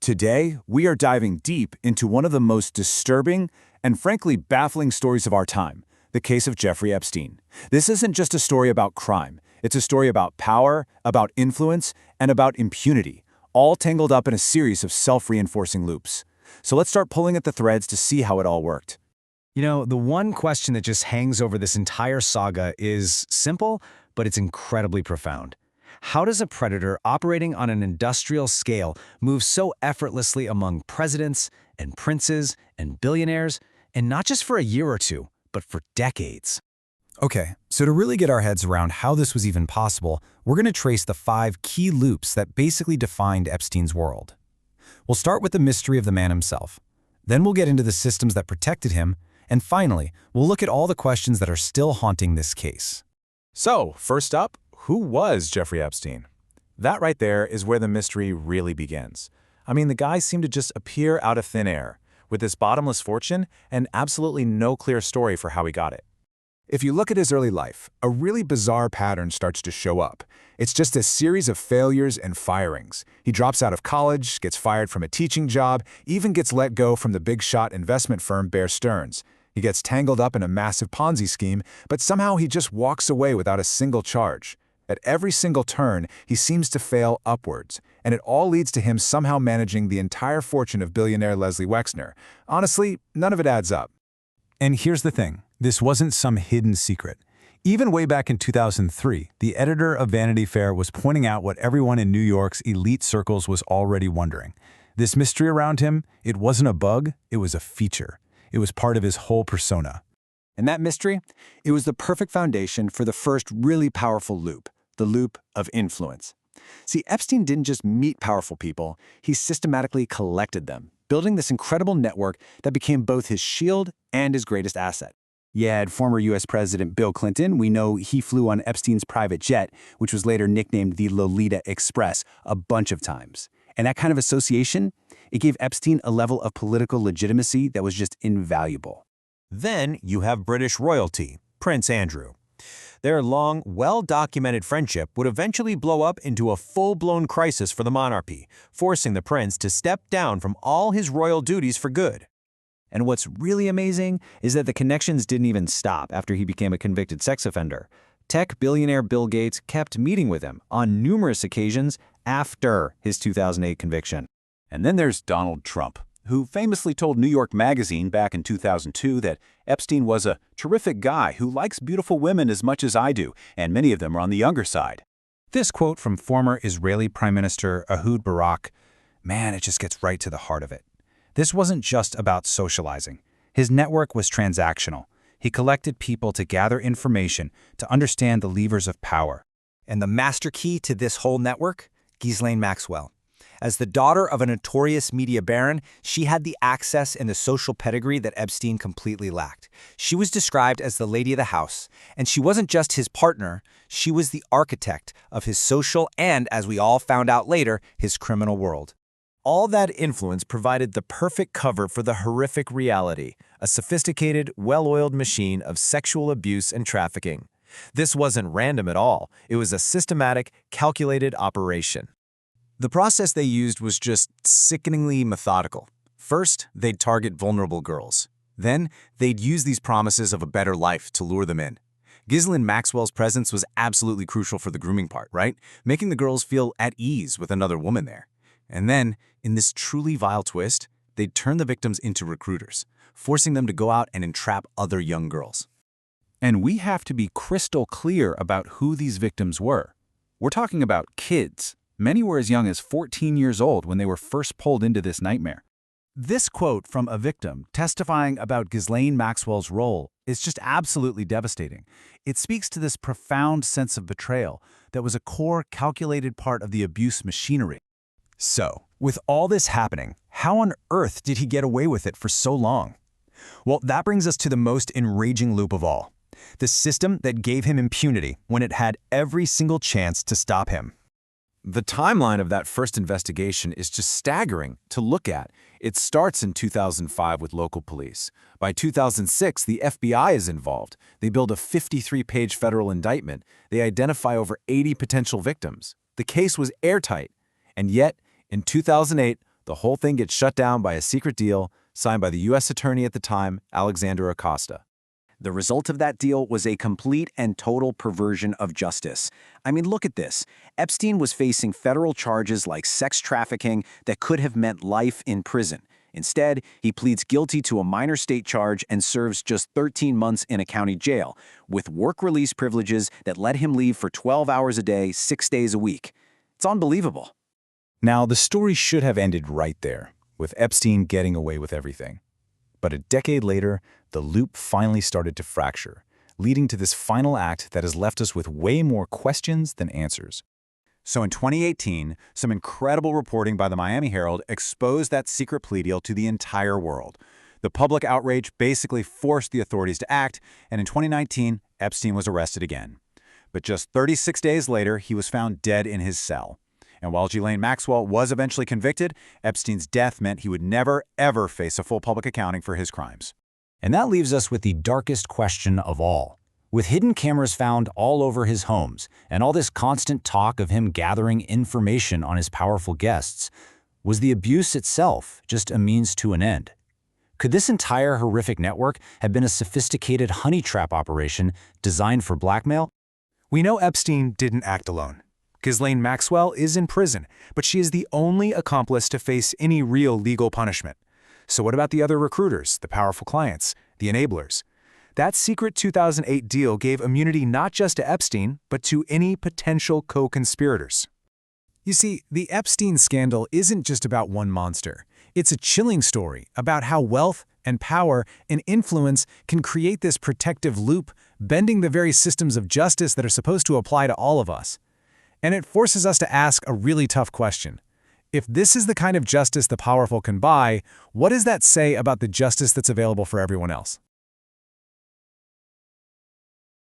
Today, we are diving deep into one of the most disturbing and frankly baffling stories of our time, the case of Jeffrey Epstein. This isn't just a story about crime. It's a story about power, about influence, and about impunity, all tangled up in a series of self-reinforcing loops. So let's start pulling at the threads to see how it all worked. You know, the one question that just hangs over this entire saga is simple, but it's incredibly profound. How does a predator operating on an industrial scale move so effortlessly among presidents and princes and billionaires, and not just for a year or two, but for decades? Okay, so to really get our heads around how this was even possible, we're going to trace the 5 key loops that basically defined Epstein's world. We'll start with the mystery of the man himself. Then we'll get into the systems that protected him, and finally, we'll look at all the questions that are still haunting this case. So, first up, who was Jeffrey Epstein? That right there is where the mystery really begins. I mean, the guy seemed to just appear out of thin air, with this bottomless fortune and absolutely no clear story for how he got it. If you look at his early life, a really bizarre pattern starts to show up. It's just a series of failures and firings. He drops out of college, gets fired from a teaching job, even gets let go from the big-shot investment firm Bear Stearns. He gets tangled up in a massive Ponzi scheme, but somehow he just walks away without a single charge. At every single turn, he seems to fail upwards, and it all leads to him somehow managing the entire fortune of billionaire Leslie Wexner. Honestly, none of it adds up. And here's the thing, this wasn't some hidden secret. Even way back in 2003, the editor of Vanity Fair was pointing out what everyone in New York's elite circles was already wondering. This mystery around him, it wasn't a bug, it was a feature. It was part of his whole persona. And that mystery? It was the perfect foundation for the first really powerful loop, the loop of influence. See, Epstein didn't just meet powerful people, he systematically collected them, building this incredible network that became both his shield and his greatest asset. You had former U.S. President Bill Clinton. We know he flew on Epstein's private jet, which was later nicknamed the Lolita Express, a bunch of times. And that kind of association, it gave Epstein a level of political legitimacy that was just invaluable. Then you have British royalty, Prince Andrew. Their long, well-documented friendship would eventually blow up into a full-blown crisis for the monarchy, forcing the prince to step down from all his royal duties for good. And what's really amazing is that the connections didn't even stop after he became a convicted sex offender. Tech billionaire Bill Gates kept meeting with him on numerous occasions after his 2008 conviction. And then there's Donald Trump, who famously told New York Magazine back in 2002 that Epstein was a terrific guy who likes beautiful women as much as I do, and many of them are on the younger side. This quote from former Israeli Prime Minister Ehud Barak, man, it just gets right to the heart of it. This wasn't just about socializing. His network was transactional. He collected people to gather information, to understand the levers of power. And the master key to this whole network? Ghislaine Maxwell. As the daughter of a notorious media baron, she had the access and the social pedigree that Epstein completely lacked. She was described as the lady of the house, and she wasn't just his partner, she was the architect of his social and, as we all found out later, his criminal world. All that influence provided the perfect cover for the horrific reality, a sophisticated, well-oiled machine of sexual abuse and trafficking. This wasn't random at all. It was a systematic, calculated operation. The process they used was just sickeningly methodical. First, they'd target vulnerable girls. Then, they'd use these promises of a better life to lure them in. Ghislaine Maxwell's presence was absolutely crucial for the grooming part, right? Making the girls feel at ease with another woman there. And then, in this truly vile twist, they'd turn the victims into recruiters, forcing them to go out and entrap other young girls. And we have to be crystal clear about who these victims were. We're talking about kids. Many were as young as 14 years old when they were first pulled into this nightmare. This quote from a victim testifying about Ghislaine Maxwell's role is just absolutely devastating. It speaks to this profound sense of betrayal that was a core, calculated part of the abuse machinery. So, with all this happening, how on earth did he get away with it for so long? Well, that brings us to the most enraging loop of all. The system that gave him impunity when it had every single chance to stop him. The timeline of that first investigation is just staggering to look at. It starts in 2005 with local police. By 2006, the FBI is involved. They build a 53-page federal indictment. They identify over 80 potential victims. The case was airtight. And yet, in 2008, The whole thing gets shut down by a secret deal signed by the U.S. attorney at the time, Alexander Acosta. The result of that deal was a complete and total perversion of justice. I mean, look at this. Epstein was facing federal charges like sex trafficking that could have meant life in prison. Instead, he pleads guilty to a minor state charge and serves just 13 months in a county jail, with work release privileges that let him leave for 12 hours a day, 6 days a week. It's unbelievable. Now, the story should have ended right there, with Epstein getting away with everything. But a decade later, the loop finally started to fracture, leading to this final act that has left us with way more questions than answers. So in 2018, some incredible reporting by the Miami Herald exposed that secret plea deal to the entire world. The public outrage basically forced the authorities to act, and in 2019, Epstein was arrested again. But just 36 days later, he was found dead in his cell. And while Ghislaine Maxwell was eventually convicted, Epstein's death meant he would never, ever face a full public accounting for his crimes. And that leaves us with the darkest question of all. With hidden cameras found all over his homes, and all this constant talk of him gathering information on his powerful guests, was the abuse itself just a means to an end? Could this entire horrific network have been a sophisticated honey trap operation designed for blackmail? We know Epstein didn't act alone. Ghislaine Maxwell is in prison, but she is the only accomplice to face any real legal punishment. So what about the other recruiters, the powerful clients, the enablers? That secret 2008 deal gave immunity not just to Epstein, but to any potential co-conspirators. You see, the Epstein scandal isn't just about one monster. It's a chilling story about how wealth and power and influence can create this protective loop, bending the very systems of justice that are supposed to apply to all of us. And it forces us to ask a really tough question. If this is the kind of justice the powerful can buy, what does that say about the justice that's available for everyone else?